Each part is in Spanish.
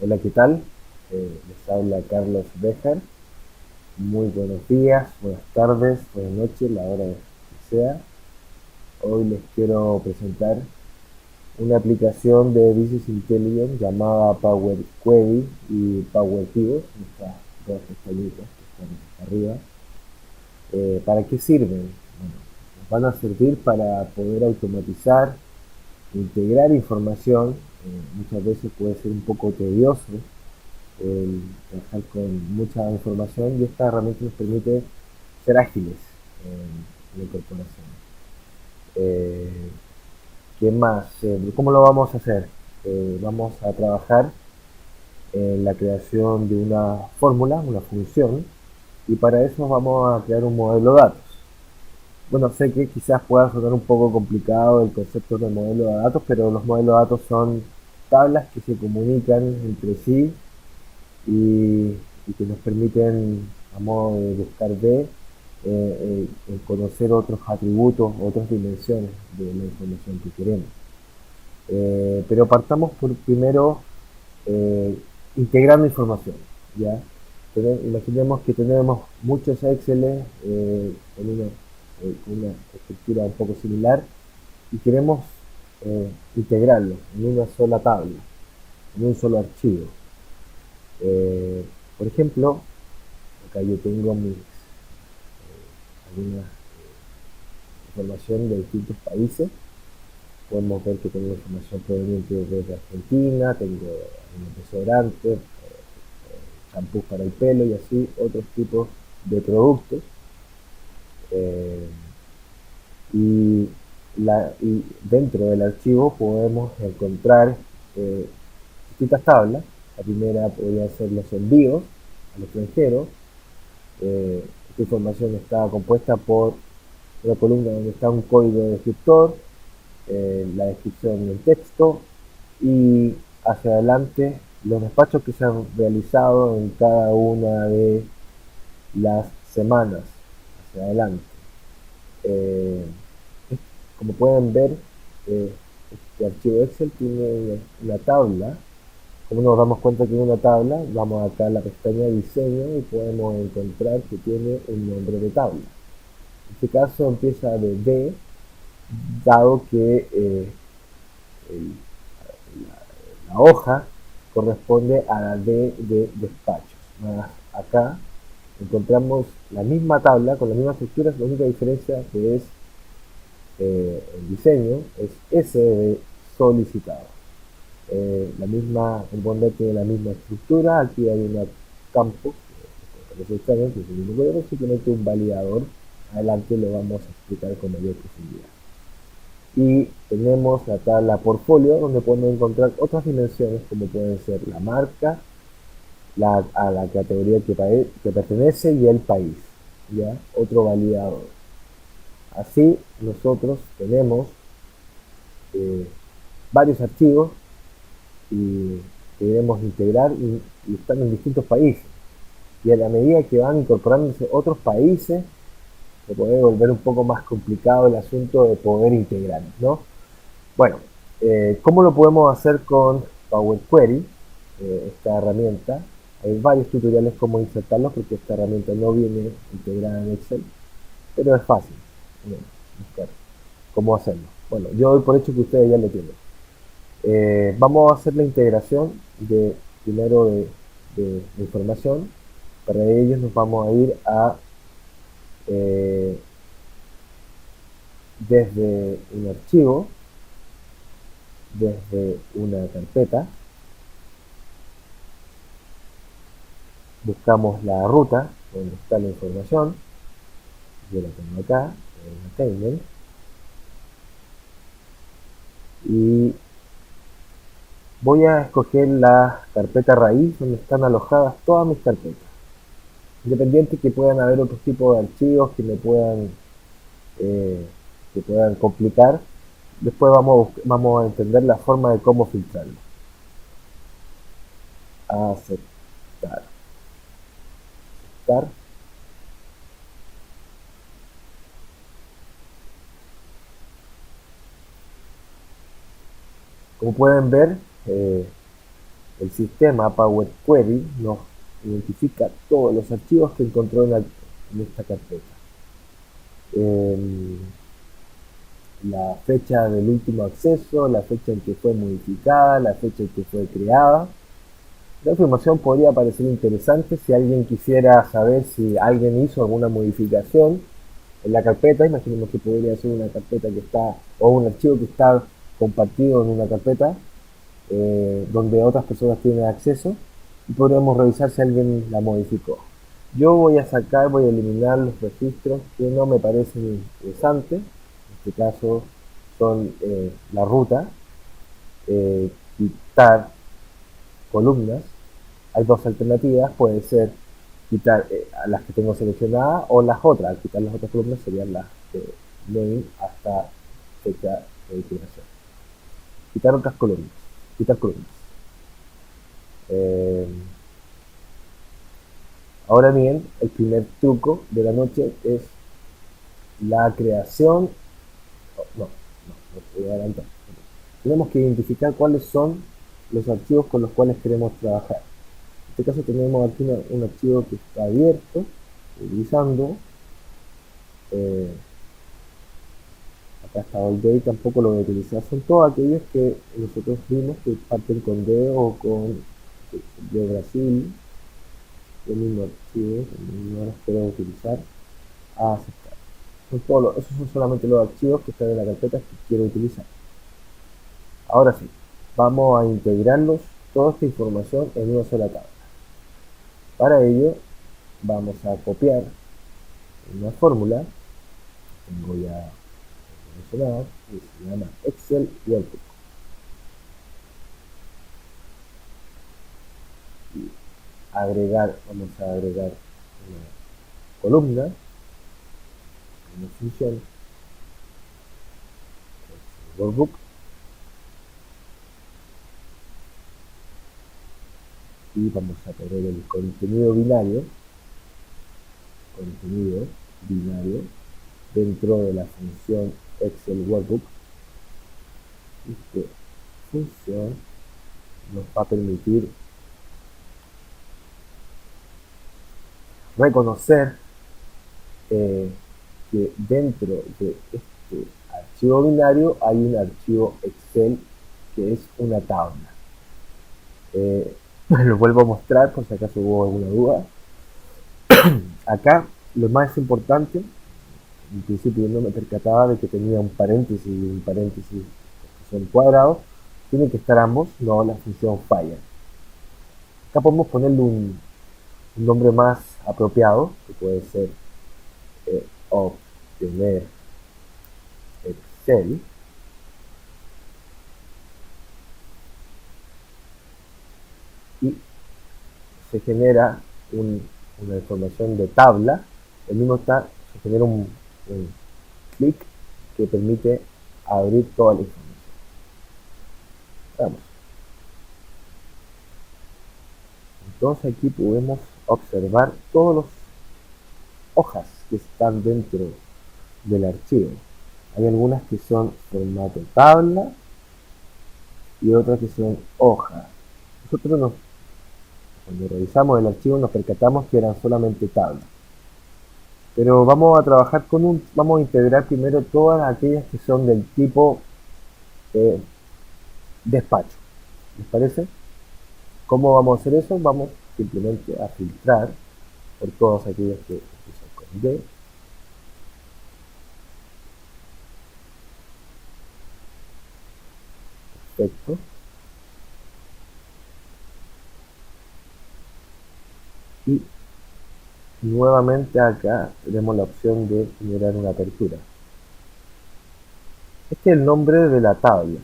Hola, ¿qué tal? Les habla Carlos Bejar. Muy buenos días, buenas tardes, buenas noches, la hora que sea. Hoy les quiero presentar una aplicación de Business Intelligence llamada Power Query y Power Pivot, estas dos pestañitas que están arriba. ¿Para qué sirven? Bueno, nos van a servir para poder automatizar, integrar información. Muchas veces puede ser un poco tedioso el trabajar con mucha información y esta herramienta nos permite ser ágiles en la incorporación. Eh, ¿Qué más? ¿Cómo lo vamos a hacer? Vamos a trabajar en la creación de una fórmula, una función, y para eso vamos a crear un modelo de datos. Bueno, sé que quizás pueda sonar un poco complicado el concepto de modelo de datos, pero los modelos de datos son tablas que se comunican entre sí y que nos permiten, a modo de buscar conocer otros atributos, otras dimensiones de la información que queremos. Pero partamos por primero eh, integrando información. ¿Ya? Imaginemos que tenemos muchos Excel con una estructura un poco similar y queremos integrarlos en una sola tabla, en un solo archivo. Eh, por ejemplo, acá yo tengo alguna información de distintos países. Podemos ver que tengo información proveniente desde Argentina, tengo algunos desodorantes, champús para el pelo y así otros tipos de productos. Eh, y, y dentro del archivo podemos encontrar eh, distintas tablas. La primera podría ser los envíos al extranjero. Esta información está compuesta por una columna donde está un código descriptor, la descripción del texto y hacia adelante los despachos que se han realizado en cada una de las semanas hacia adelante. Eh, Como pueden ver, este archivo Excel tiene una tabla. Como nos damos cuenta que tiene una tabla, vamos acá a la pestaña diseño y podemos encontrar que tiene un nombre de tabla. En este caso empieza de D, dado que el, la hoja corresponde a la D de despachos. Más acá encontramos la misma tabla con las mismas estructuras, la única diferencia que es el diseño es S de solicitado. La misma, el bonder tiene la misma estructura, aquí hay un campo, que parece extraño, que es el mismo color, simplemente un validador. Adelante lo vamos a explicar con mayor profundidad. Y tenemos la tabla portfolio donde podemos encontrar otras dimensiones como pueden ser la marca, a la categoría que pertenece y el país, ¿ya? Otro validador. Así nosotros tenemos eh, varios archivos y queremos integrar y están en distintos países. Y a la medida que van incorporándose otros países, se puede volver un poco más complicado el asunto de poder integrar, ¿no? Bueno, ¿cómo lo podemos hacer con Power Query, esta herramienta? Hay varios tutoriales cómo insertarlos porque esta herramienta no viene integrada en Excel, pero es fácil, ¿no? Buscar cómo hacerlo. Bueno, yo doy por hecho que ustedes ya lo tienen. Vamos a hacer la integración de primero de información. Para ello nos vamos a ir a eh, desde un archivo, desde una carpeta, buscamos la ruta donde está la información, yo la tengo acá, en Attainment, y voy a escoger la carpeta raíz donde están alojadas todas mis carpetas, independiente que puedan haber otros tipos de archivos eh, que puedan complicar. Después vamos a entender la forma de cómo filtrarlo. Aceptar. Aceptar. Como pueden ver, El sistema Power Query nos identifica todos los archivos que encontró en esta carpeta. Eh, la fecha del último acceso, la fecha en que fue modificada, la fecha en que fue creada. La información podría parecer interesante si alguien quisiera saber si alguien hizo alguna modificación en la carpeta. Imaginemos que podría ser una carpeta que está, o un archivo que está compartido en una carpeta donde otras personas tienen acceso, y podríamos revisar si alguien la modificó. Yo voy voy a eliminar los registros que no me parecen interesantes. En este caso son la ruta, quitar columnas. Hay dos alternativas, puede ser quitar a las que tengo seleccionadas o las otras. Al quitar las otras columnas serían las de name hasta fecha de expiración. Quitar otras columnas. Quitar columnas. Eh, Ahora bien, el primer truco de la noche es la creación. No voy a adelantar. Tenemos que identificar cuáles son los archivos con los cuales queremos trabajar. En este caso tenemos aquí un archivo que está abierto, utilizando. Eh, Acá está all day, tampoco lo voy a utilizar. Son todos aquellos que nosotros vimos que parten con D o con de Brasil. El mismo archivo, no los quiero utilizar. A aceptar. Esos son solamente los archivos que están en la carpeta que quiero utilizar. Ahora sí, vamos a integrarlos, toda esta información en una sola tabla. Para ello, vamos a copiar una fórmula, tengo ya mencionada, que se llama Excel Workbook. Y vamos a agregar una columna, una función, Workbook, y vamos a tener el contenido binario dentro de la función Excel Workbook. Esta función nos va a permitir reconocer que dentro de este archivo binario hay un archivo Excel que es una tabla. Lo vuelvo a mostrar por si acaso hubo alguna duda. Acá lo más importante, en principio yo no me percataba de que tenía un paréntesis y un paréntesis que son cuadrados, tienen que estar ambos, no la función falla. Acá podemos ponerle un nombre más apropiado, que puede ser obtener Excel, y se genera una información de tabla. El mismo se genera un clic que permite abrir toda la información. Vamos. Entonces aquí podemos observar todas las hojas que están dentro del archivo. Hay algunas que son formato tabla y otras que son hojas. Nosotros cuando revisamos el archivo nos percatamos que eran solamente tablas. Pero vamos a trabajar vamos a integrar primero todas aquellas que son del tipo despacho. ¿Les parece? ¿Cómo vamos a hacer eso? Vamos simplemente a filtrar por todas aquellas que empiezan con D. Perfecto. Y nuevamente acá tenemos la opción de generar una apertura. Este es el nombre de la tabla.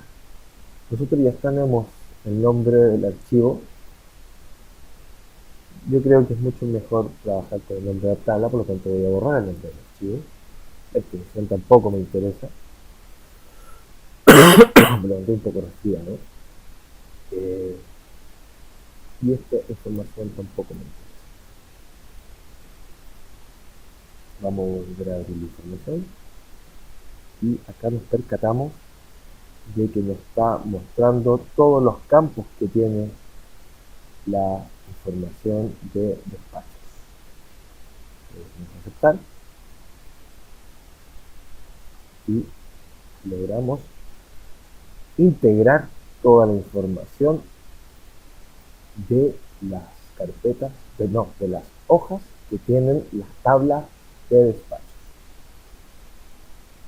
Nosotros ya tenemos el nombre del archivo. Yo creo que es mucho mejor trabajar con el nombre de la tabla, por lo tanto voy a borrar el nombre del archivo. La extensión tampoco me interesa. Me lo un poco resfriado, ¿no? Y esta información tampoco me interesa. Vamos a volver a abrir la información. Y acá nos percatamos de que nos está mostrando todos los campos que tiene la información de despachos. Vamos a aceptar y logramos integrar toda la información de las carpetas, de las hojas que tienen las tablas de despacho.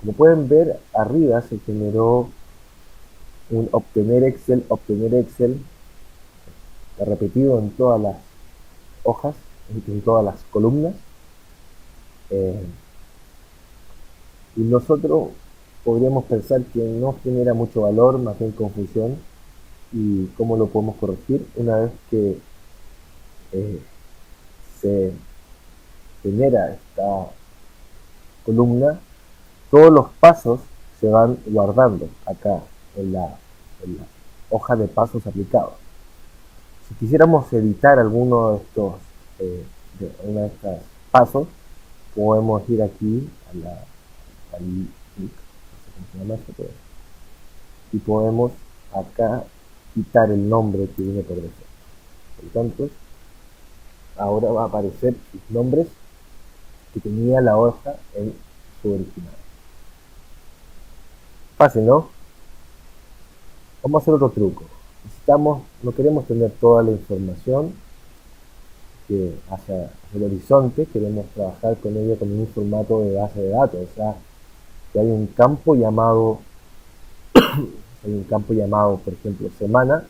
Como pueden ver, arriba se generó un obtener Excel, está repetido en todas las hojas, en todas las columnas. Y nosotros podríamos pensar que no genera mucho valor, más bien confusión. ¿Y cómo lo podemos corregir? Una vez que se genera esta columna, todos los pasos se van guardando acá en la hoja de pasos aplicados. Si quisiéramos editar alguno de estos de una de estas pasos, podemos ir aquí al link, no sé cómo se llama esto, pero, y podemos acá quitar el nombre que viene por defecto. Por lo tanto, ahora va a aparecer sus nombres que tenía la hoja en su original. Fácil, ¿no? Vamos a hacer otro truco. No queremos tener toda la información que hacia el horizonte, queremos trabajar con ella con un formato de base de datos. O sea, que hay un campo llamado, por ejemplo, semana,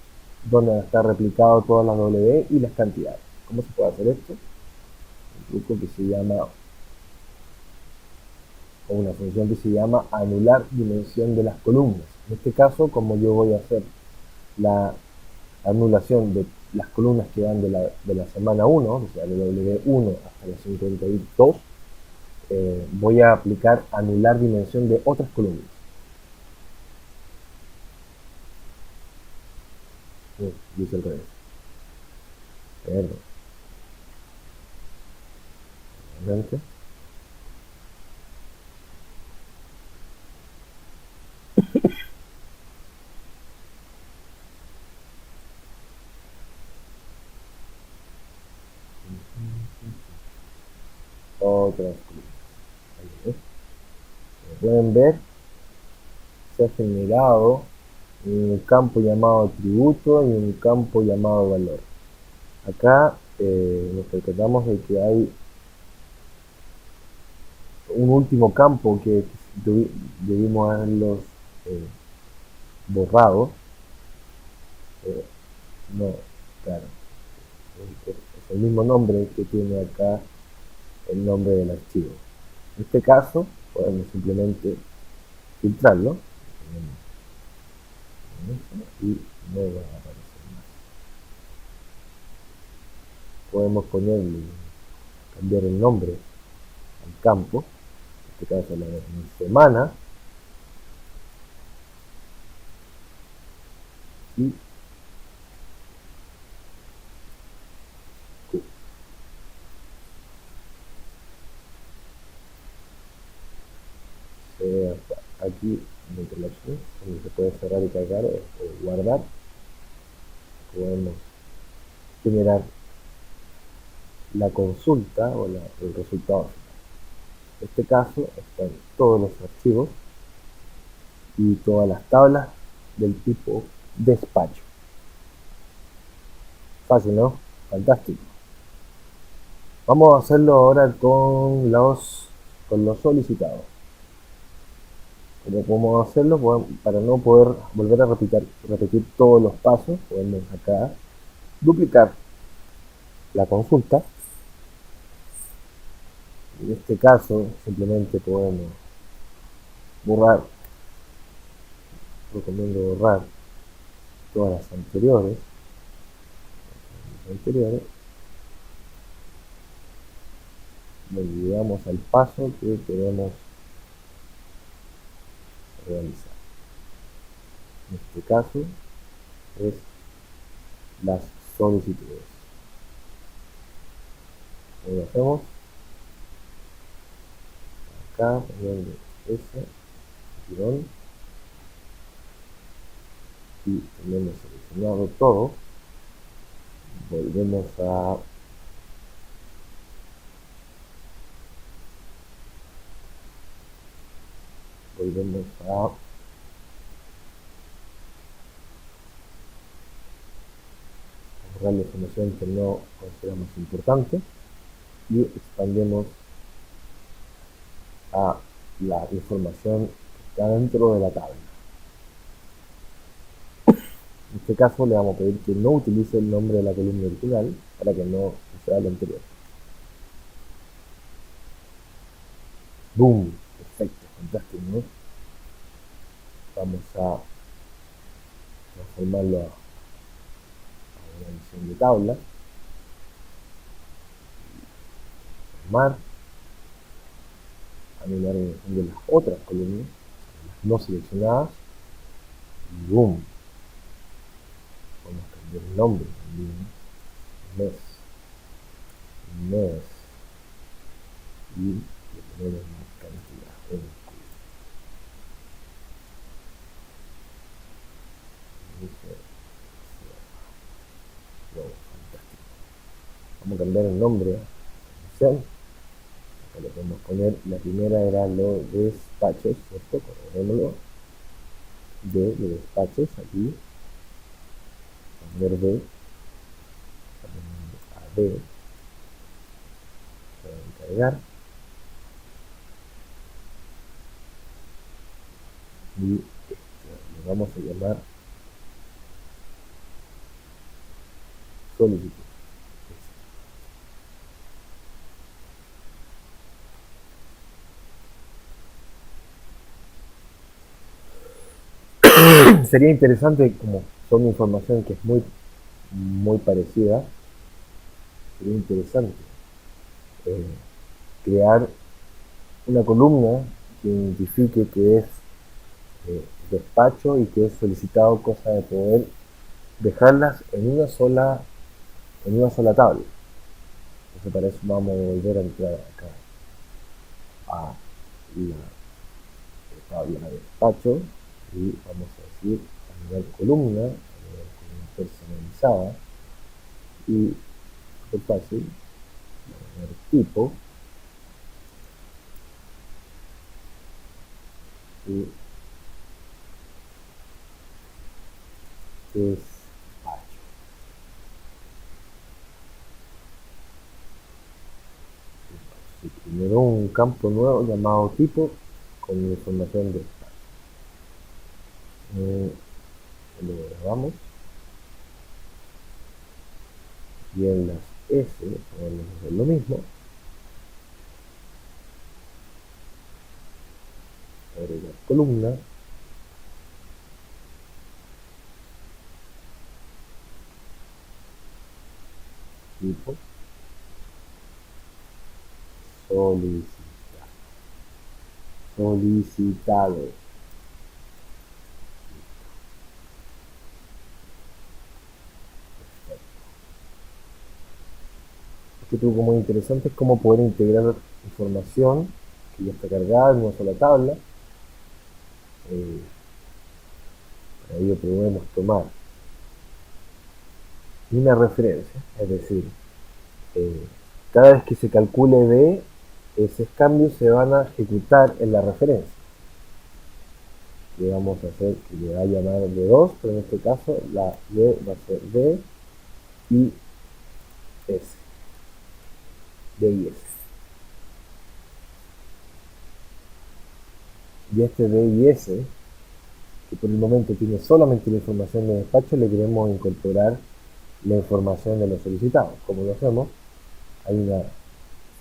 donde está replicado todas las W y las cantidades. ¿Cómo se puede hacer esto? Un truco que se llama, o una función que se llama anular dimensión de las columnas. En este caso, como yo voy a hacer la anulación de las columnas que van de la semana 1, o sea, de W1 hasta la 52, voy a aplicar anular dimensión de otras columnas. Dice el revés. Perdón. Adelante. Otras columnas. Ahí, como pueden ver, se ha generado un campo llamado atributo y un campo llamado valor. Acá nos percatamos de que hay un último campo que debimos haberlos borrado. No, claro, es el mismo nombre que tiene acá el nombre del archivo. En este caso, podemos simplemente filtrarlo y no va a aparecer más. Podemos cambiar el nombre al campo, en este caso la semana, y aquí en la opción donde se puede cerrar y cargar o guardar, podemos generar la consulta o el resultado. En este caso están todos los archivos y todas las tablas del tipo despacho. Fácil, ¿no? Fantástico. Vamos a hacerlo ahora con los solicitados. ¿Cómo podemos hacerlo? Bueno, para no poder volver a repetir todos los pasos, podemos acá duplicar la consulta. En este caso, simplemente podemos borrar, recomiendo borrar todas las anteriores, llegamos al paso que queremos realizar. En este caso es las solicitudes. Lo hacemos acá, poniendo ese tirón y tenemos seleccionado todo. volvemos a borrar la información que no consideramos importante y expandemos a la información que está dentro de la tabla. En este caso le vamos a pedir que no utilice el nombre de la columna original para que no suceda lo anterior. ¡Boom! Perfecto, fantástico, ¿no? Vamos a transformarlo a una edición de tabla. Transformar. Anular de las otras columnas, las no seleccionadas. Y ¡boom! Vamos a cambiar el nombre también. Mes. Y le ponemos una cantidad en el cubo. Fantástico. Vamos a cambiar el nombre a función. Acá le podemos poner, la primera era lo de despachos, ¿cierto? Corregémoslo. De despachos, aquí. Cambiar de a D. Para encargar. Y le vamos a llamar solicitud. Sería interesante, como son información que es muy parecida, sería interesante crear una columna que identifique que es despacho y que es solicitado, cosa de poder dejarlas en una sola tabla. Entonces para eso vamos a volver a entrar acá a la tabla de despacho y vamos a decir a nivel columna personalizada y súper fácil, vamos a ver tipo y despacho. Y primero un campo nuevo llamado tipo con información de despacho. Lo grabamos y en las S podemos hacer lo mismo, agregar columna, tipo, solicitado. Este truco muy interesante es cómo poder integrar información que ya está cargada en una sola tabla. Para ello podemos tomar una referencia, es decir, cada vez que se calcule D, esos cambios se van a ejecutar en la referencia. Le vamos a hacer que le va a llamar D2, pero en este caso la D va a ser D y S. D y S. Y este D y S, que por el momento tiene solamente la información de despacho, le queremos incorporar la información de los solicitados. Como lo hacemos, hay una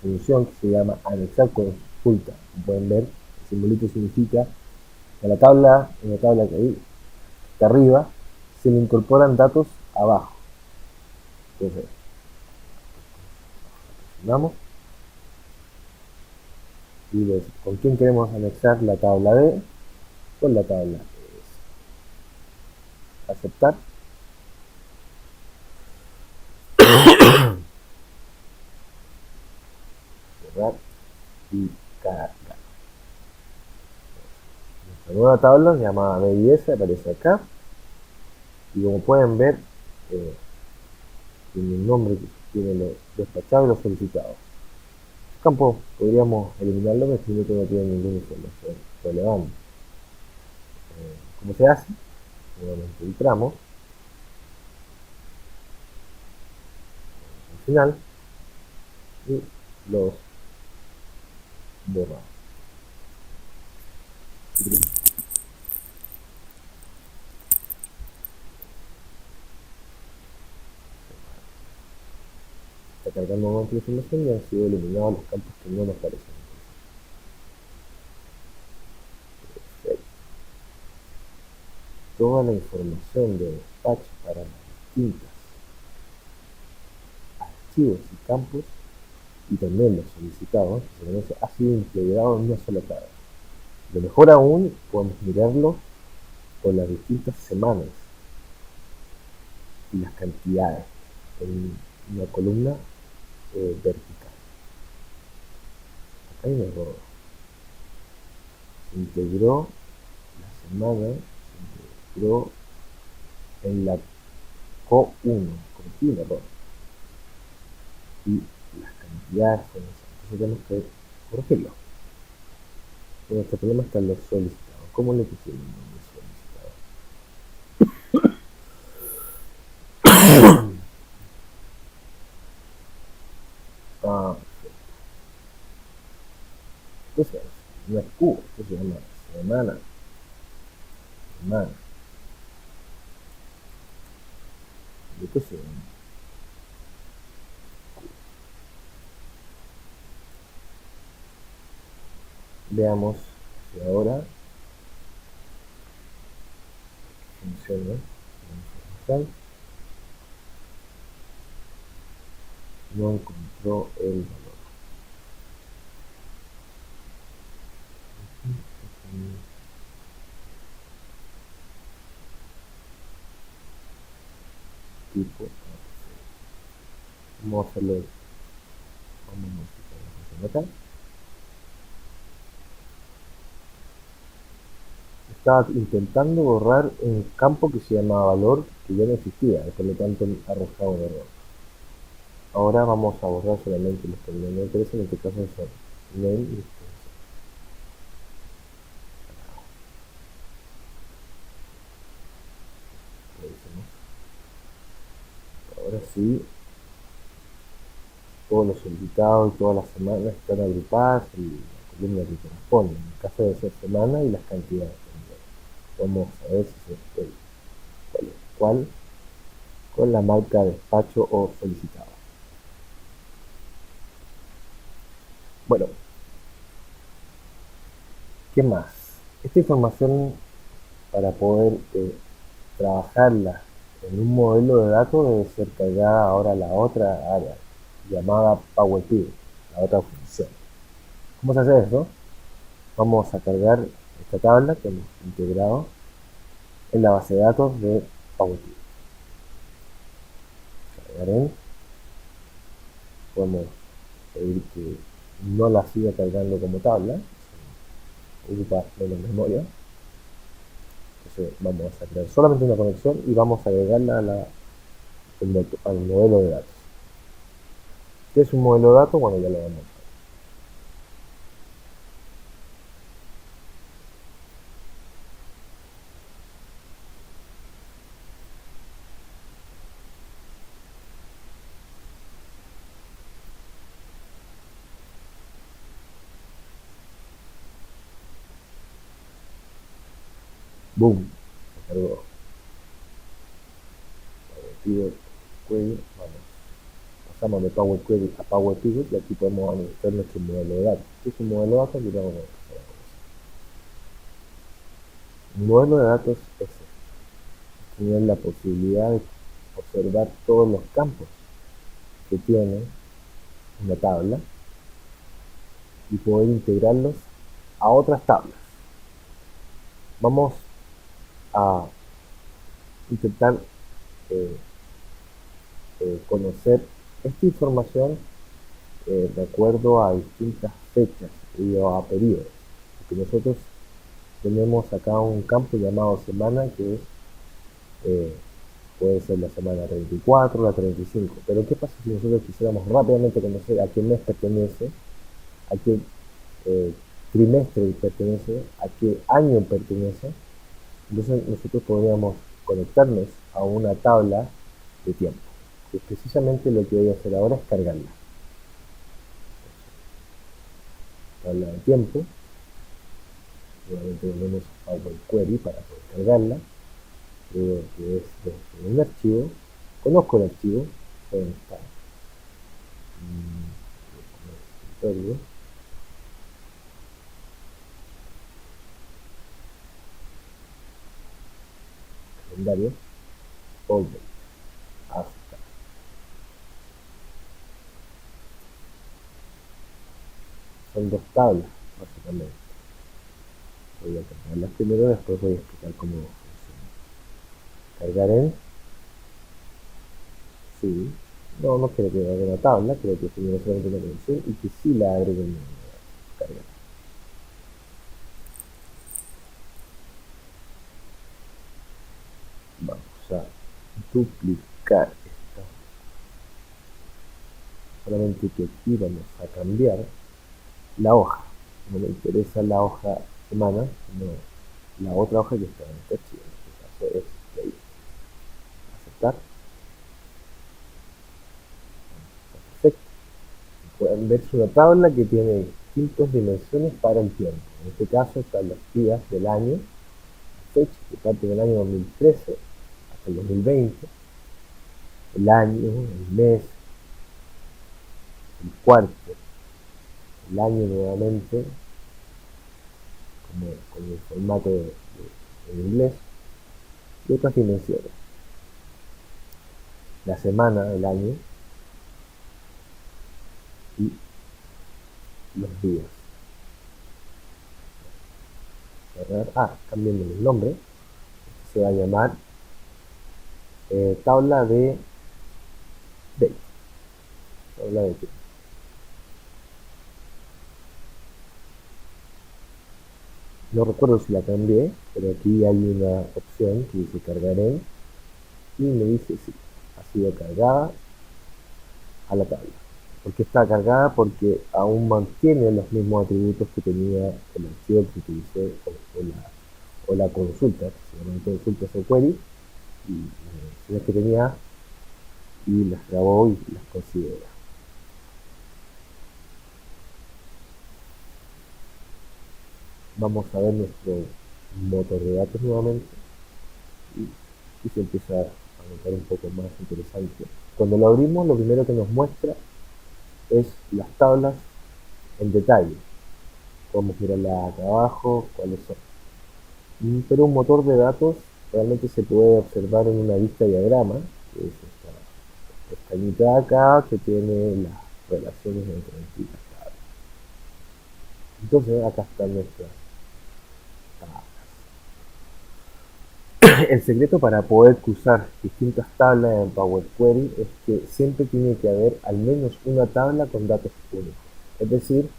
función que se llama anexar consulta. Como pueden ver, el simbolito significa que a la tabla, en la tabla que ahí está arriba, se le incorporan datos abajo. Entonces, presionamos y ves con quién queremos anexar la tabla D, con la tabla S. Aceptar. Cerrar y cargar. Nuestra nueva tabla llamada D y S aparece acá y como pueden ver tiene un nombre que tiene lo despachado y lo solicitado. Este campo podríamos eliminarlo, pero que no tiene ninguna información relevante. ¿Cómo se hace? Nuevamente entramos al final y los borramos. Está cargando un momento de información y han sido eliminados los campos que no nos parecen. Perfecto. Toda la información de despacho para las distintas archivos y campos y también los solicitados ha sido integrado en una sola tabla. Lo mejor aún, podemos mirarlo por las distintas semanas y las cantidades en una columna vertical. Acá hay un error. Se integró la semana, se integró en la CO1, cometí un error. Y las cantidades con eso. Entonces tenemos que corregirlo. Nuestro problema está en los solicitados. ¿Cómo le pusimos los solicitados? Perfecto. Entonces, no es Q, esto se llama semana. Semana. ¿Y esto se llama? Veamos si ahora funciona la información. No encontró el valor. Tipo. Vamos a hacerlo. Vamos a modificar la función acá. Estaba intentando borrar un campo que se llamaba valor que ya no existía, y por lo tanto arrojaba un error. Ahora vamos a borrar solamente los que no me interesan, en este caso son name y extension. Ahora sí, todos los solicitados y todas las semanas están agrupadas en la columna que corresponde. En el caso de ser semana y las cantidades también. Vamos a ver si se puede. ¿Cuál? Con la marca despacho o solicitado. Bueno, ¿qué más? Esta información, para poder trabajarla en un modelo de datos, debe ser cargada ahora a la otra área llamada Power Pivot, la otra función. ¿Cómo se hace eso? Vamos a cargar esta tabla que hemos integrado en la base de datos de Power Pivot. Cargaré. Podemos pedir que no la siga cargando como tabla, ocupa menos memoria. Entonces vamos a crear solamente una conexión y vamos a agregarla al modelo de datos. ¿Qué es un modelo de datos? Bueno, ya lo vamos a ver. Boom, se cargó. Power Pivot, Query, vamos. Pasamos de Power Query a Power Pivot y aquí podemos administrar nuestro modelo de datos. ¿Qué es un modelo de datos? Aquí vamos a empezar a conocer. Un modelo de datos es tener la posibilidad de observar todos los campos que tiene una tabla y poder integrarlos a otras tablas. Vamos a intentar conocer esta información de acuerdo a distintas fechas y a periodos. Porque nosotros tenemos acá un campo llamado semana que es puede ser la semana 34, la 35. Pero ¿qué pasa si nosotros quisiéramos rápidamente conocer a qué mes pertenece, a qué eh, trimestre pertenece, a qué año pertenece? Entonces nosotros podríamos conectarnos a una tabla de tiempo. Y precisamente lo que voy a hacer ahora es cargarla. Tabla de tiempo. Nuevamente volvemos a Power Query para poder cargarla. Creo que es desde un archivo. Conozco el archivo. ¿Dónde está? Escritorio. Calendario. Folder. Hasta. Son dos tablas, básicamente. Voy a cargarlas primero, después voy a explicar cómo funciona. Cargar en. Sí. No, no quiero que haga una tabla, quiero que primero solamente una conexión y que sí la agreguen cargar. Vamos a duplicar esta. Solamente que aquí vamos a cambiar la hoja. No me interesa la hoja semana, sino la otra hoja que está en este archivo. En este caso es de ahí. Aceptar. Perfecto. Pueden ver una tabla que tiene distintas dimensiones para el tiempo. En este caso están los días del año, la fecha que parte del año 2013 hasta el 2020, el año, el mes, el cuarto, el año nuevamente, como con el formato en inglés, y otras dimensiones. La semana del año y los días. Cambiando el nombre. Este se va a llamar tabla de date. Tabla de tiempo. No recuerdo si la cambié, pero aquí hay una opción que dice cargar en y me dice sí, ha sido cargada a la tabla. ¿Por qué está cargada? Porque aún mantiene los mismos atributos que tenía el archivo que utilicé o la consulta, que se llama consulta query, y las versiones que tenía y las grabó y las considera. Vamos a ver nuestro motor de datos nuevamente y se empieza a notar un poco más interesante. Cuando lo abrimos, lo primero que nos muestra es las tablas en detalle. Podemos mirarla acá abajo, cuáles son. Pero un motor de datos realmente se puede observar en una vista diagrama, que es esta pestañita de acá que tiene las relaciones entre distintas tablas. Entonces acá están nuestras tablas. El secreto para poder cruzar distintas tablas en Power Query es que siempre tiene que haber al menos una tabla con datos únicos. Es decir,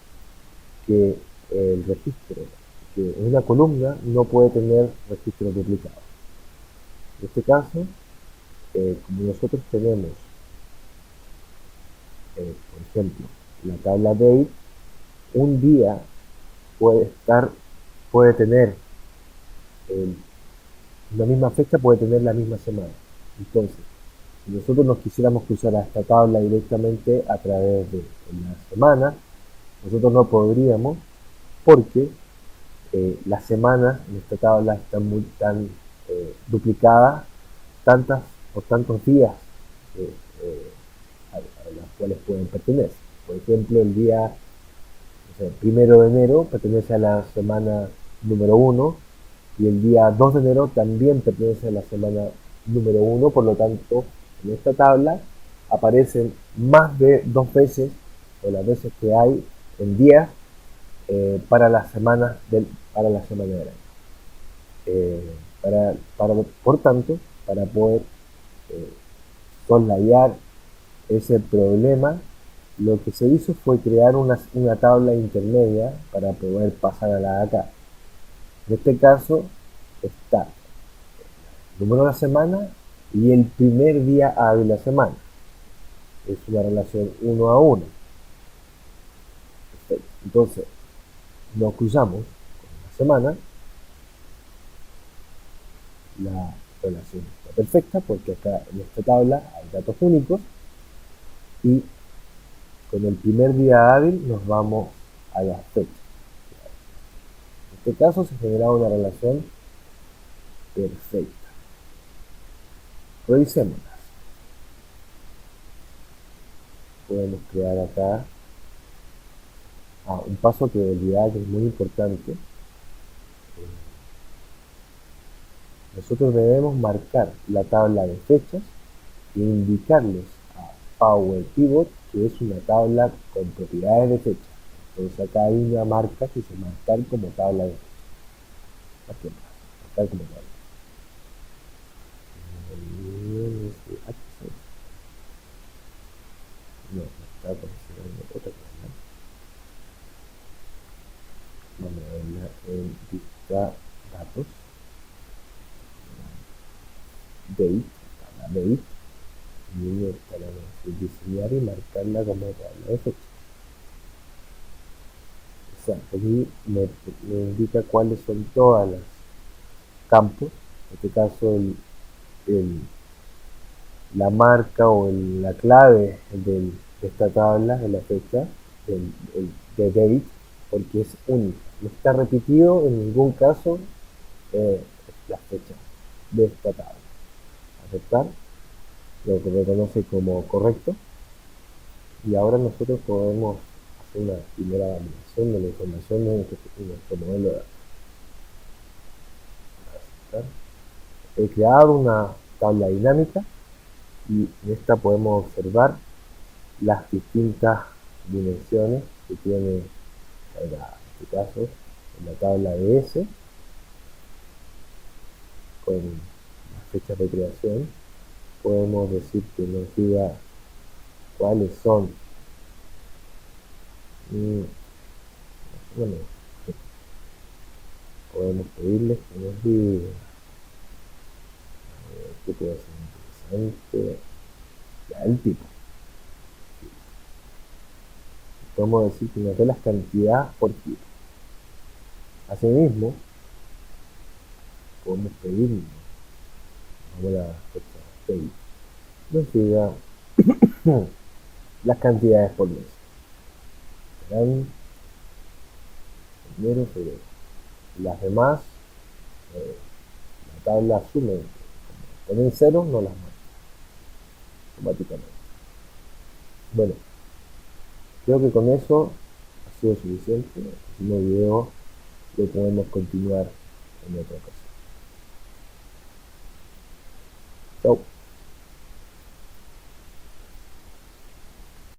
que el registro, que una columna no puede tener registros duplicados. En este caso, como nosotros tenemos, por ejemplo, la tabla date, un día puede tener la misma fecha, puede tener la misma semana. Entonces, si nosotros nos quisiéramos cruzar a esta tabla directamente a través de la semana, nosotros no podríamos porque las semanas en esta tabla están duplicadas por tantos días a las cuales pueden pertenecer. Por ejemplo, el día 1 de enero pertenece a la semana número 1 y el día 2 de enero también pertenece a la semana número 1, por lo tanto, en esta tabla aparecen más de 2 veces, o las veces que hay en días, para la semana del año. Por tanto, para poder soslayar ese problema, lo que se hizo fue crear una tabla intermedia para poder pasar a la de acá. En este caso está el número de la semana y el primer día hábil de la semana. Es una relación 1 a 1. Perfecto. Entonces, nos cruzamos con la semana, la relación está perfecta porque acá en esta tabla hay datos únicos y con el primer día hábil nos vamos a la fecha. En este caso se genera una relación perfecta. Revisémoslas. Podemos crear acá un paso que olvidaba que es muy importante. Nosotros debemos marcar la tabla de fechas e indicarles a Power Pivot que es una tabla con propiedades de fecha. Entonces acá hay una marca que se marcar como tabla de fecha. Marcar como tabla. No, está considerando otra cosa. Vamos a verla en vista datos. Date, tabla date. Y esta la vamos a diseñar y marcarla como tabla de fecha. Exacto, aquí me indica cuáles son todas las campos, en este caso la marca o la clave de esta tabla de la fecha de date, porque es única, no está repetido en ningún caso la fecha de esta tabla. Aceptar, lo que reconoce como correcto, y ahora nosotros podemos hacer una primera validación de la información de nuestro modelo de datos. He creado una tabla dinámica y en esta podemos observar las distintas dimensiones que tiene, en este caso, en la tabla de S, con las fechas de creación. Podemos decir que nos diga cuáles son, bueno, podemos pedirles que nos diga qué puede ser interesante, ya, el tipo. Podemos decir que nos dé las cantidades por tipo. Asimismo, podemos pedir, vamos a la fecha pedir, nos diga las cantidades por mes. Serán enero, febrero. Las demás, la tabla asume, como ponen cero, no las marca automáticamente. Bueno, creo que con eso ha sido suficiente. El próximo video lo podemos continuar en otra ocasión. Chau.